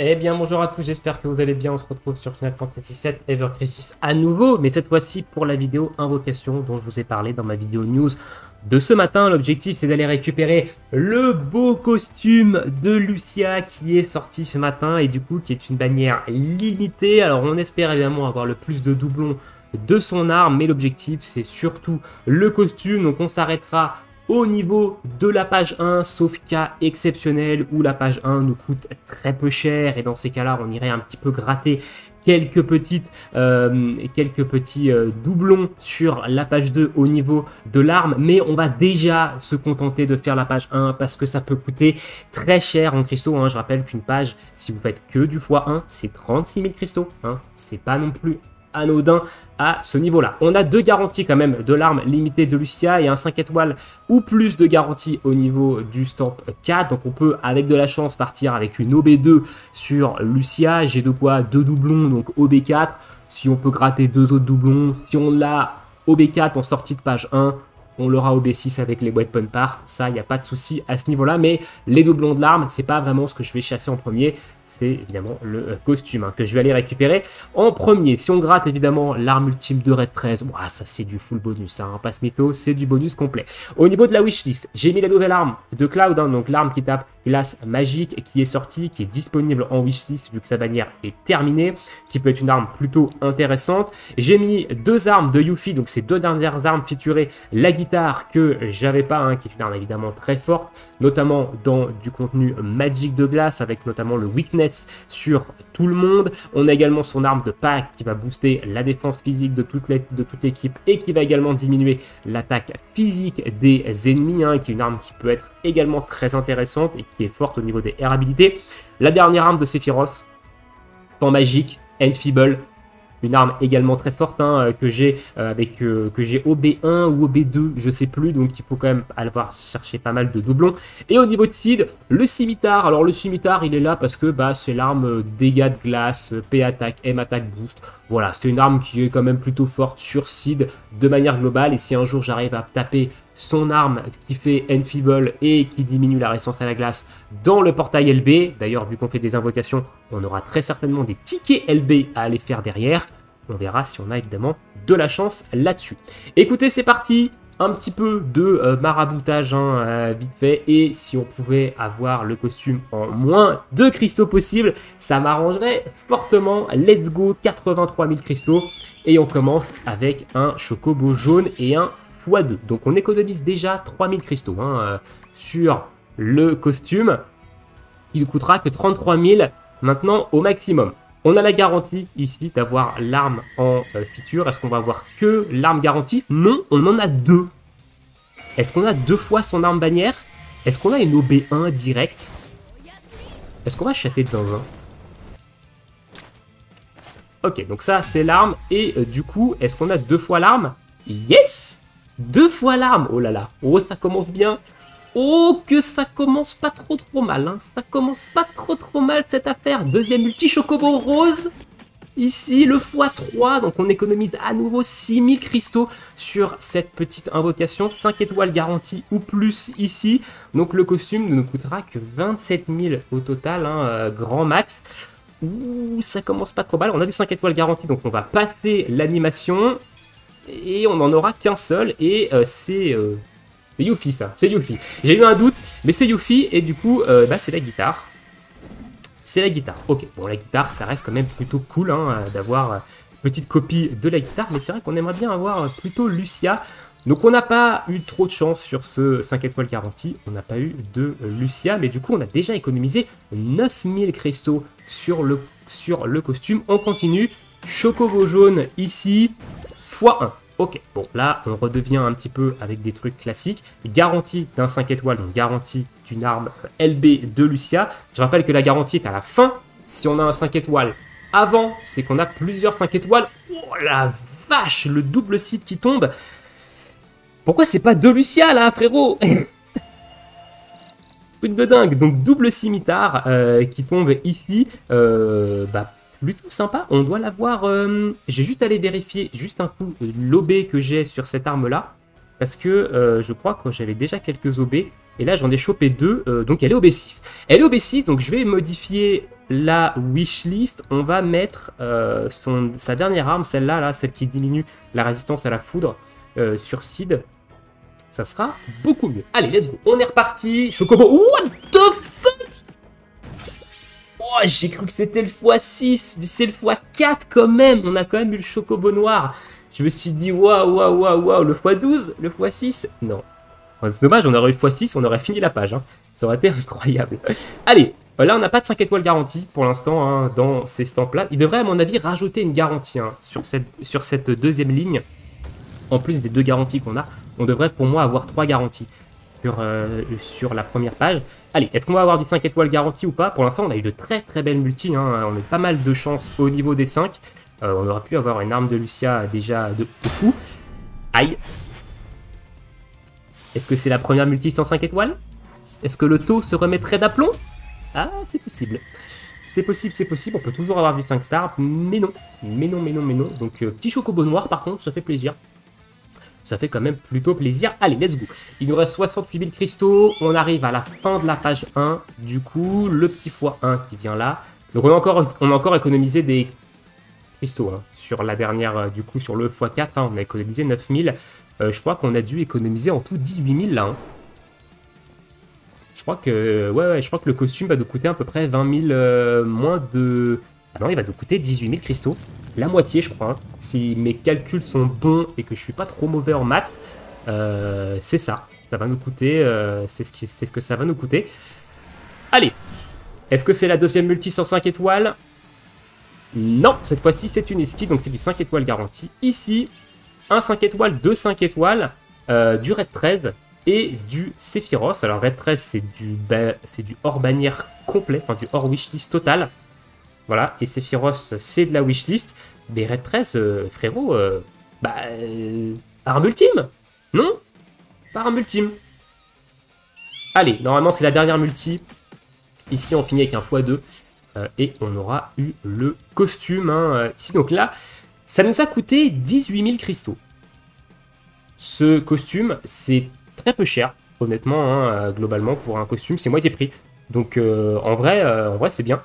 Eh bien bonjour à tous, j'espère que vous allez bien. On se retrouve sur Final Fantasy VII Ever Crisis à nouveau, mais cette fois-ci pour la vidéo Invocation dont je vous ai parlé dans ma vidéo news de ce matin. L'objectif c'est d'aller récupérer le beau costume de Lucia qui est sorti ce matin et du coup qui est une bannière limitée. Alors on espère évidemment avoir le plus de doublons de son arme, mais l'objectif c'est surtout le costume, donc on s'arrêtera au niveau de la page 1, sauf cas exceptionnel où la page 1 nous coûte très peu cher et dans ces cas-là, on irait un petit peu gratter quelques petits doublons sur la page 2 au niveau de l'arme, mais on va déjà se contenter de faire la page 1 parce que ça peut coûter très cher en cristaux. Je rappelle qu'une page, si vous faites que du x1, c'est 36 000 cristaux. C'est pas non plus anodin à ce niveau-là. On a 2 garanties quand même de l'arme limitée de Lucia et un 5 étoiles ou plus de garanties au niveau du stamp 4. Donc on peut avec de la chance partir avec une OB2 sur Lucia. J'ai de quoi 2 doublons, donc OB4. Si on peut gratter 2 autres doublons, si on l'a OB4 en sortie de page 1, on l'aura OB6 avec les weapon parts. Ça, il n'y a pas de souci à ce niveau-là. Mais les doublons de l'arme, c'est pas vraiment ce que je vais chasser en premier. C'est évidemment le costume que je vais aller récupérer en premier. Si on gratte évidemment l'arme ultime de Red 13, ça c'est du full bonus, passe mytho, c'est du bonus complet. Au niveau de la wishlist, j'ai mis la nouvelle arme de Cloud, donc l'arme qui tape glace magique, qui est sortie, qui est disponible en wishlist vu que sa bannière est terminée, qui peut être une arme plutôt intéressante. J'ai mis 2 armes de Yuffie, donc ces 2 dernières armes featurées, la guitare que j'avais pas, qui est une arme évidemment très forte, notamment dans du contenu magique de glace, avec notamment le weakness sur tout le monde. On a également son arme de pack qui va booster la défense physique de toute l'équipe et qui va également diminuer l'attaque physique des ennemis, qui est une arme qui peut être également très intéressante et qui est forte au niveau des R habilités. La dernière arme de Sephiroth, temps magique, Enfeeble, une arme également très forte que j'ai OB1 ou OB2, je sais plus, donc il faut quand même aller chercher pas mal de doublons. Et au niveau de Seed, le scimitar. Alors le scimitar, il est là parce que c'est l'arme dégâts de glace, P attaque, M attaque boost. Voilà, c'est une arme qui est quand même plutôt forte sur Seed de manière globale. Et si un jour j'arrive à taper son arme qui fait Enfeeble et qui diminue la résistance à la glace dans le portail LB. D'ailleurs, vu qu'on fait des invocations, on aura très certainement des tickets LB à aller faire derrière. On verra si on a évidemment de la chance là-dessus. Écoutez, c'est parti. Un petit peu de maraboutage vite fait. Et si on pouvait avoir le costume en moins de cristaux possible, ça m'arrangerait fortement. Let's go, 83 000 cristaux. Et on commence avec un chocobo jaune et un x2. Donc on économise déjà 3000 cristaux sur le costume. Il ne coûtera que 33 000 maintenant au maximum. On a la garantie ici d'avoir l'arme en feature. Est-ce qu'on va avoir que l'arme garantie? Non, on en a 2. Est-ce qu'on a 2 fois son arme bannière? Est-ce qu'on a une OB1 direct? Est-ce qu'on va chater de zinzin? Ok, donc ça c'est l'arme. Et du coup, est-ce qu'on a 2 fois l'arme? Yes! 2 fois l'arme. Oh là là. Oh, ça commence bien. Oh, que ça commence pas trop mal. Ça commence pas trop mal cette affaire. Deuxième multi chocobo rose. Ici, le x3. Donc, on économise à nouveau 6000 cristaux sur cette petite invocation. 5 étoiles garanties ou plus ici. Donc, le costume ne nous coûtera que 27 000 au total. Grand max. Ouh, ça commence pas trop mal. On a du 5 étoiles garanties. Donc, on va passer l'animation. Et on n'en aura qu'un seul. Et c'est Yuffie, ça. C'est Yuffie. J'ai eu un doute, mais c'est Yuffie. Et du coup, c'est la guitare. C'est la guitare. Ok, bon, la guitare, ça reste quand même plutôt cool d'avoir une petite copie de la guitare. Mais c'est vrai qu'on aimerait bien avoir plutôt Lucia. Donc, on n'a pas eu trop de chance sur ce 5 étoiles garantie. On n'a pas eu de Lucia. Mais du coup, on a déjà économisé 9000 cristaux sur le costume. On continue. Chocobo jaune ici. x1. Ok, bon là on redevient un petit peu avec des trucs classiques. Garantie d'un 5 étoiles, donc garantie d'une arme LB de Lucia. Je rappelle que la garantie est à la fin. Si on a un 5 étoiles avant, c'est qu'on a plusieurs 5 étoiles. Oh la vache, le double site qui tombe. Pourquoi c'est pas de Lucia là, frérot? Truc de dingue. Donc double scimitar qui tombe ici. Plutôt sympa, on doit l'avoir. J'ai juste allé vérifier juste un coup l'OB que j'ai sur cette arme là. Parce que je crois que j'avais déjà quelques OB. Et là j'en ai chopé 2, donc elle est OB6. Elle est OB6, donc je vais modifier la wishlist, on va mettre sa dernière arme, celle-là, là, celle qui diminue la résistance à la foudre sur Sid. Ça sera beaucoup mieux. Allez, let's go. On est reparti. Chocobo. What the fuck? Oh, j'ai cru que c'était le x6, mais c'est le x4 quand même. On a quand même eu le Chocobo noir. Je me suis dit, waouh, waouh, waouh, waouh, le x12, le x6. Non. C'est dommage, on aurait eu x6, on aurait fini la page. Hein. Ça aurait été incroyable. Allez, là, on n'a pas de 5 étoiles garantie pour l'instant hein, dans ces stamps-là. Il devrait, à mon avis, rajouter une garantie hein, sur cette deuxième ligne. En plus des 2 garanties qu'on a, on devrait pour moi avoir 3 garanties sur la première page. Allez, est-ce qu'on va avoir du 5 étoiles garantie ou pas? Pour l'instant, on a eu de très très belles multis. Hein. On a eu pas mal de chance au niveau des 5. On aurait pu avoir une arme de Lucia déjà de fou. Aïe. Est-ce que c'est la première multi sans 5 étoiles? Est-ce que le taux se remettrait d'aplomb? Ah, c'est possible. C'est possible, c'est possible. On peut toujours avoir du 5 stars, mais non. Mais non, mais non, mais non. Donc, petit Chocobo noir, par contre, ça fait plaisir. Ça fait quand même plutôt plaisir. Allez, let's go. Il nous reste 68 000 cristaux. On arrive à la fin de la page 1. Du coup, le petit x1 qui vient là. Donc, on a encore économisé des cristaux hein, sur la dernière, du coup, sur le x4. Hein, on a économisé 9 000. Je crois qu'on a dû économiser en tout 18 000 là. Hein. Je crois que je crois que le costume va nous coûter à peu près 20 000 moins de... Ah non, il va nous coûter 18 000 cristaux. La moitié, je crois. Hein. Si mes calculs sont bons et que je suis pas trop mauvais en maths, c'est ça. Ça va nous coûter... c'est ce que ça va nous coûter. Allez. Est-ce que c'est la deuxième multi sur 5 étoiles? Non, cette fois-ci, c'est une esquive, donc c'est du 5 étoiles garantie. Ici, un 5 étoiles, 2 5 étoiles, du Red 13 et du Sephiroth. Alors, Red 13, c'est du hors bannière complet, enfin du hors wishlist total. Voilà, et Sephiroth, c'est de la wishlist. Mais Red 13, frérot, arme ultime? Non? Pas arme ultime. Allez, normalement, c'est la dernière multi. Ici, on finit avec un x2. Et on aura eu le costume. Hein, ici, donc là, ça nous a coûté 18 000 cristaux. Ce costume, c'est très peu cher, honnêtement, hein, globalement, pour un costume, c'est moitié prix. Donc, en vrai c'est bien.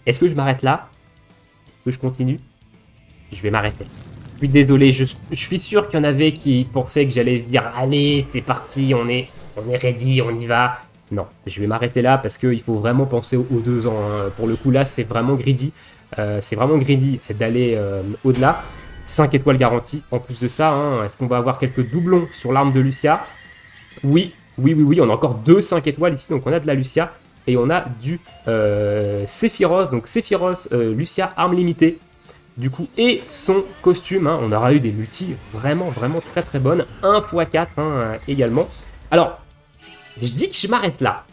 Est-ce que je m'arrête là? Est-ce que je continue? Je vais m'arrêter. Je suis désolé, je suis sûr qu'il y en avait qui pensaient que j'allais dire « Allez, c'est parti, on est ready, on y va ». Non, je vais m'arrêter là parce qu'il faut vraiment penser aux 2 ans. Hein. Pour le coup, là, c'est vraiment greedy. C'est vraiment greedy d'aller au-delà. 5 étoiles garanties. En plus de ça, hein, est-ce qu'on va avoir quelques doublons sur l'arme de Lucia? Oui, oui, oui, oui. On a encore 2 5 étoiles ici. Donc, on a de la Lucia et on a du Sephiroth. Donc, Sephiroth, Lucia, arme limitée. Du coup, et son costume. Hein, on aura eu des multis vraiment, vraiment très, très bonnes. 1 x 4 hein, également. Alors... je dis que je m'arrête là.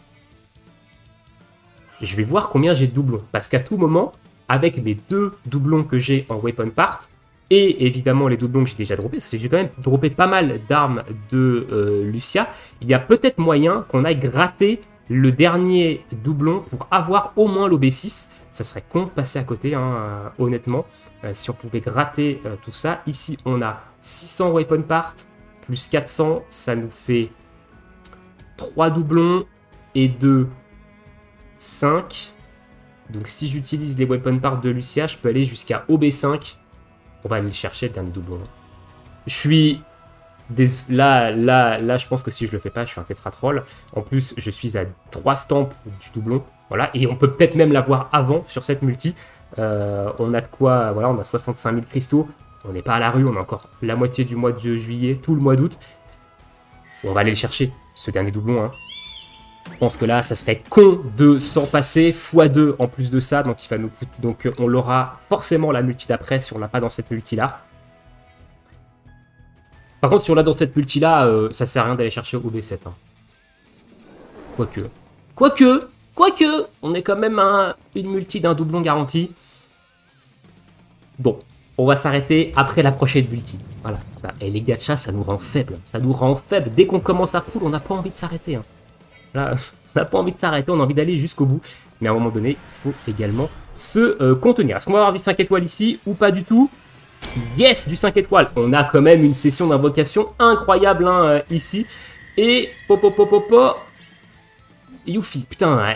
Je vais voir combien j'ai de doublons. Parce qu'à tout moment, avec les 2 doublons que j'ai en weapon part, et évidemment les doublons que j'ai déjà droppés, parce que j'ai quand même droppé pas mal d'armes de Lucia, il y a peut-être moyen qu'on aille gratter le dernier doublon pour avoir au moins l'OB6. Ça serait con de passer à côté, hein, honnêtement. Si on pouvait gratter tout ça. Ici, on a 600 weapon part, plus 400, ça nous fait... 3 doublons et 2, 5. Donc si j'utilise les weapon parts de Lucia, je peux aller jusqu'à OB5. On va aller chercher le dernier doublon. Je suis... Là, je pense que si je le fais pas, je suis un tétratroll. En plus, je suis à 3 stamps du doublon. Voilà, et on peut peut-être même l'avoir avant sur cette multi. On a de quoi... Voilà, on a 65 000 cristaux. On n'est pas à la rue, on a encore la moitié du mois de juillet, tout le mois d'août. On va aller le chercher, ce dernier doublon. Hein. Je pense que là, ça serait con de s'en passer, x2 en plus de ça. Donc, il va nous coûter. Donc, on l'aura forcément la multi d'après si on l'a pas dans cette multi-là. Par contre, si on l'a dans cette multi-là, ça sert à rien d'aller chercher au B7. Hein. Quoique, on est quand même à une multi d'un doublon garanti. Bon. On va s'arrêter après la prochaine multi. Voilà. Et les gachas, ça nous rend faibles. Ça nous rend faibles. Dès qu'on commence à pull, on n'a pas envie de s'arrêter. Hein. Là, on n'a pas envie de s'arrêter, on a envie d'aller jusqu'au bout. Mais à un moment donné, il faut également se contenir. Est-ce qu'on va avoir du 5 étoiles ici ou pas du tout? Yes, du 5 étoiles. On a quand même une session d'invocation incroyable hein, ici. Et Yuffie, putain, hein,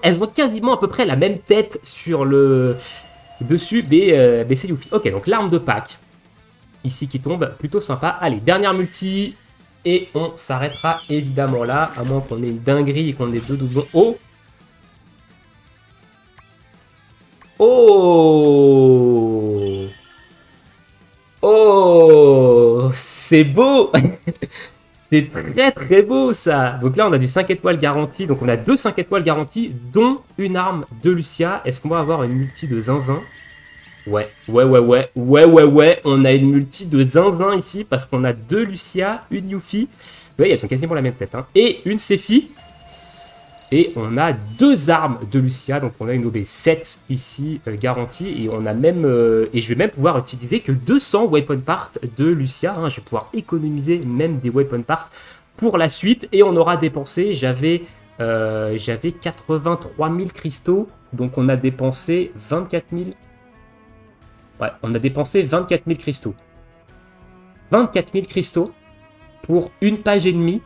elles ont quasiment à peu près la même tête sur le dessus, mais c'est Yuffie. Ok, donc l'arme de Pâques, ici qui tombe, plutôt sympa. Allez, dernière multi, et on s'arrêtera évidemment là, à moins qu'on ait une dinguerie et qu'on ait 2 doublons. Oh! Oh! Oh! C'est beau! C'est très très beau ça. Donc là on a du 5 étoiles garanti. Donc on a 2 5 étoiles garanties, dont une arme de Lucia. Est-ce qu'on va avoir une multi de zinzin? Ouais. On a une multi de zinzin ici parce qu'on a 2 Lucia, une Yuffie. Oui, elles sont quasiment la même tête. Hein. Et une Sephi. Et on a 2 armes de Lucia, donc on a une OB7 ici garantie, et on a même, et je vais même pouvoir utiliser que 200 weapon parts de Lucia, hein. Je vais pouvoir économiser même des weapon parts pour la suite, et on aura dépensé, j'avais 83 000 cristaux, donc on a dépensé 24 000, ouais, on a dépensé 24 000 cristaux. 24 000 cristaux pour une page et demie,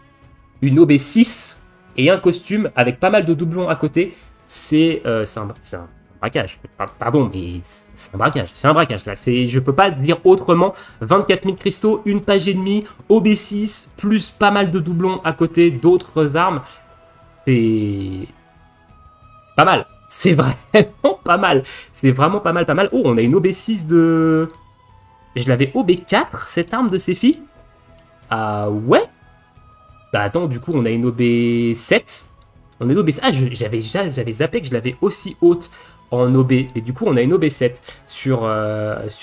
une OB6, et un costume avec pas mal de doublons à côté, c'est un braquage. Pardon, mais c'est un braquage. C'est un braquage, là. Je peux pas dire autrement. 24 000 cristaux, une page et demie, OB6, plus pas mal de doublons à côté d'autres armes. C'est pas mal. C'est vraiment pas mal. C'est vraiment pas mal. Oh, on a une OB6 de... Je l'avais OB4, cette arme de Sephi. Ah ouais. Bah attends, du coup, on a une OB7. On a une OB7. Ah, j'avais zappé que je l'avais aussi haute en OB. Et du coup, on a une OB7 sur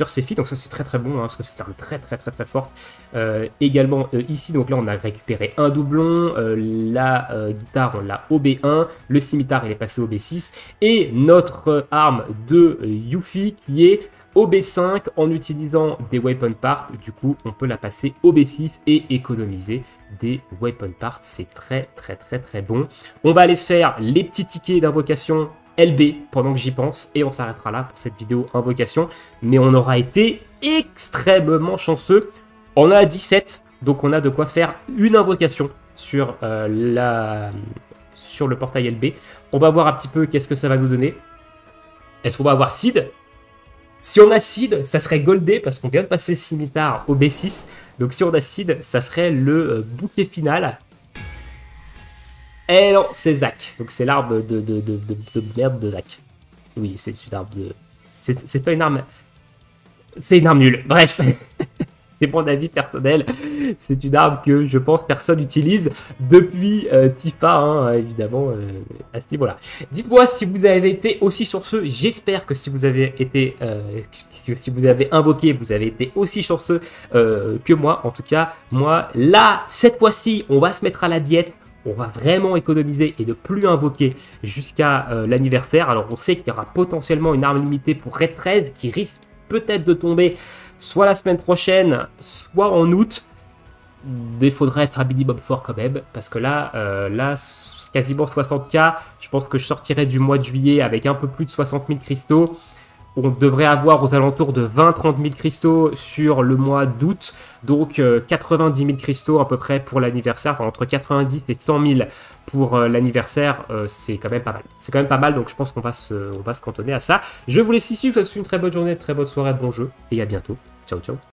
Sephi. Donc ça, c'est très très bon, hein, parce que c'est une arme très forte. Également, ici, donc là, on a récupéré un doublon. La guitare, on l'a OB1. Le scimitar, il est passé OB6. Et notre arme de Yuffie, qui est OB5 en utilisant des weapon parts. Du coup, on peut la passer OB6 et économiser des weapon parts. C'est très bon. On va aller se faire les petits tickets d'invocation LB pendant que j'y pense, et on s'arrêtera là pour cette vidéo invocation. Mais on aura été extrêmement chanceux. On a 17, donc on a de quoi faire une invocation sur, sur le portail LB. On va voir un petit peu qu'est-ce que ça va nous donner. Est-ce qu'on va avoir Seed? Si on a Seed, ça serait goldé parce qu'on vient de passer le scimitar au B6. Donc si on a Seed, ça serait le bouquet final. Et non, c'est Zac. Donc c'est l'arbre de merde de Zac. Oui, c'est une arme de... C'est pas une arme... C'est une arme nulle. Bref. C'est mon avis personnel. C'est une arme que je pense personne n'utilise depuis Tifa, hein, évidemment, à ce niveau-là. Dites-moi si vous avez été aussi chanceux. J'espère que si vous avez été, si vous avez invoqué, vous avez été aussi chanceux que moi. En tout cas, moi, là, cette fois-ci, on va se mettre à la diète. On va vraiment économiser et ne plus invoquer jusqu'à l'anniversaire. Alors, on sait qu'il y aura potentiellement une arme limitée pour Raid 13 qui risque peut-être de tomber soit la semaine prochaine, soit en août. Mais il faudrait être un minimum fort quand même, parce que là, quasiment 60K, je pense que je sortirai du mois de juillet avec un peu plus de 60 000 cristaux. On devrait avoir aux alentours de 20-30 000 cristaux sur le mois d'août, donc 90 000 cristaux à peu près pour l'anniversaire, enfin entre 90 et 100 000 pour l'anniversaire, c'est quand même pas mal. C'est quand même pas mal, donc je pense qu'on va se cantonner à ça. Je vous laisse ici, je vous souhaite une très bonne journée, très bonne soirée, bon jeu, et à bientôt. Ciao, ciao.